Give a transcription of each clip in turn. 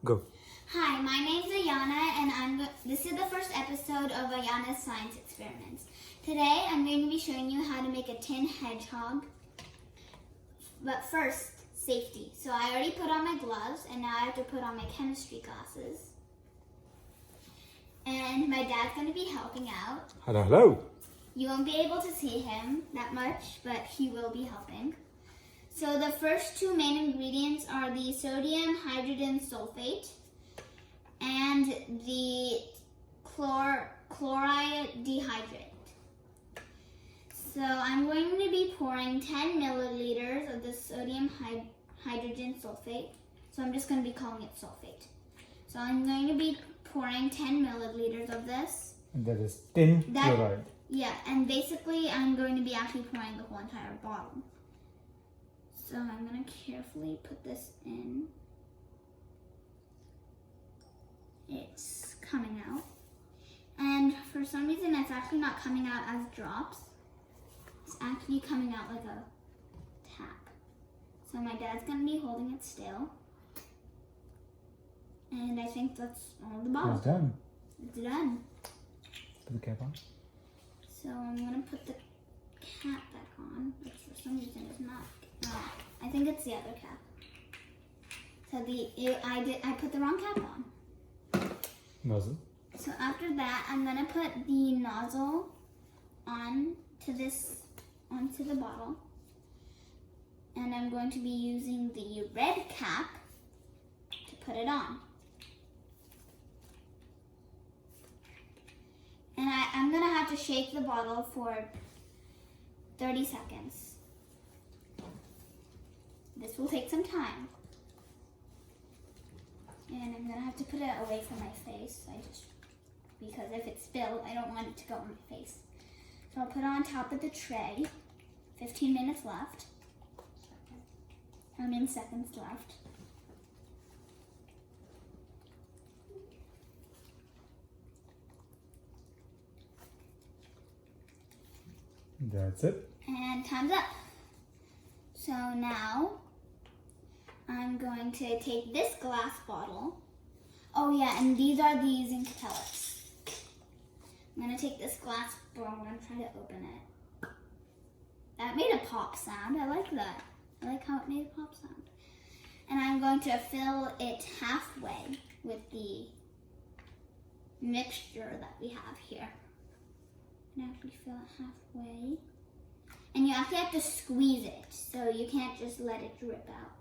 Go. Hi, my name's Ayana, and this is the first episode of Ayana's Science Experiments. Today, I'm going to be showing you how to make a tin hedgehog. But first, safety. So I already put on my gloves, and now I have to put on my chemistry glasses. And my dad's going to be helping out. Hello, hello. You won't be able to see him that much, but he will be helping. So the first two main ingredients are the sodium hydrogen sulfate and the chloride dehydrate. So I'm going to be pouring 10 milliliters of the sodium hydrogen sulfate. So I'm just going to be calling it sulfate. So I'm going to be pouring 10 milliliters of this. And that is tin chloride. Yeah, and basically I'm going to be actually pouring the whole entire bottle. So I'm going to carefully put this in. It's coming out. And for some reason it's actually not coming out as drops. It's actually coming out like a tap. So my dad's going to be holding it still. And I think that's all the bottle. It's done. It's done. Put the cap on. So I'm going to put the cap back on, which for some reason is not. I think it's the other cap. So I put the wrong cap on. Nozzle. So after that, I'm gonna put the nozzle onto the bottle, and I'm going to be using the red cap to put it on. And I'm gonna have to shake the bottle for 30 seconds. This will take some time. And I'm gonna have to put it away from my face. Because if it spilled, I don't want it to go on my face. So I'll put it on top of the tray. 15 minutes left. Seconds left. That's it. And time's up. So now I'm going to take this glass bottle. Oh yeah, and these are the zinc pellets. I'm going to take this glass bottle and try to open it. That made a pop sound. I like that. I like how it made a pop sound. And I'm going to fill it halfway with the mixture that we have here. And actually fill it halfway. And you actually have to squeeze it, so you can't just let it drip out.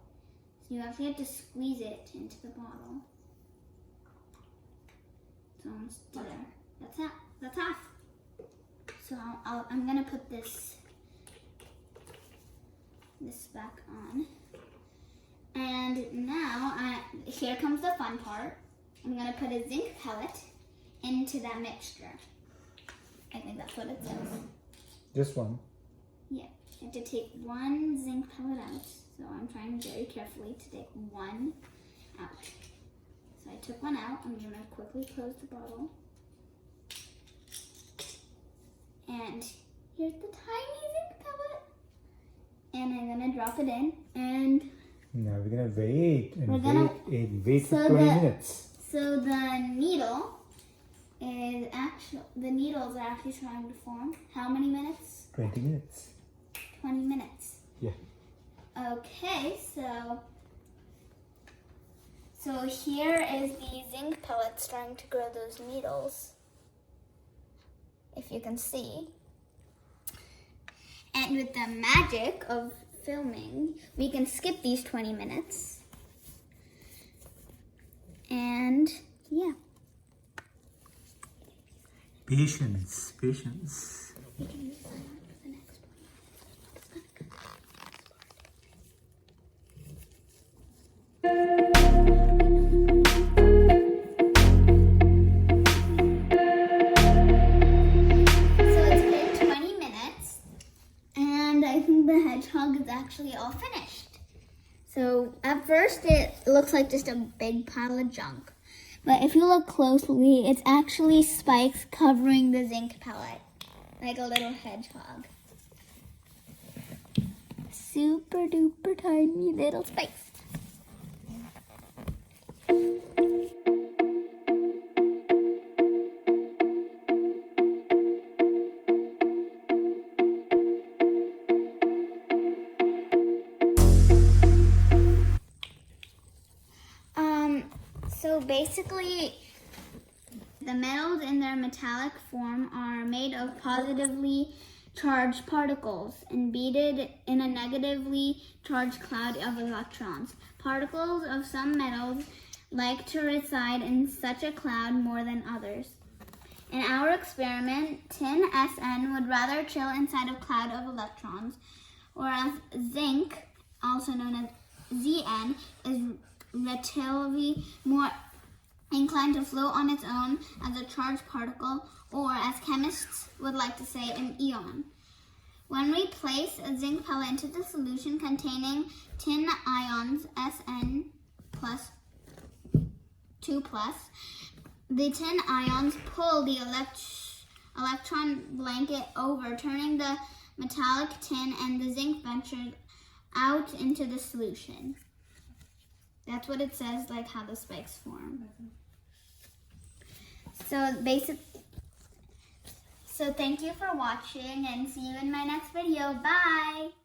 So you actually have to squeeze it into the bottle. It's almost there. That's it. That's half. So I'm gonna put this back on. And now, here comes the fun part. I'm gonna put a zinc pellet into that mixture. I think that's what it says. Just one. Yeah, I have to take one zinc pellet out. So I'm trying very carefully to take one out. So I took one out. I'm going to quickly close the bottle. And here's the tiny zinc pellet. And I'm going to drop it in. And now we're going to wait and wait for 20 minutes. So the needle is the needles are actually trying to form. How many minutes? 20 minutes. 20 minutes. Yeah. Okay, so here is the zinc pellet starting to grow those needles, if you can see. And with the magic of filming, we can skip these 20 minutes. And yeah. Patience, patience. Hedgehog is actually all finished. So at first it looks like just a big pile of junk. But if you look closely, it's actually spikes covering the zinc pellet, like a little hedgehog. Super duper tiny little spikes. So basically, the metals in their metallic form are made of positively charged particles embedded in a negatively charged cloud of electrons. Particles of some metals like to reside in such a cloud more than others. In our experiment, tin SN would rather chill inside a cloud of electrons, whereas zinc, also known as Zn, is relatively more inclined to float on its own as a charged particle, or as chemists would like to say, an ion. When we place a zinc pellet into the solution containing tin ions Sn plus 2 plus, the tin ions pull the electron blanket over, turning the metallic tin and the zinc ventured out into the solution. That's what it says, like how the spikes form. So thank you for watching and see you in my next video. Bye!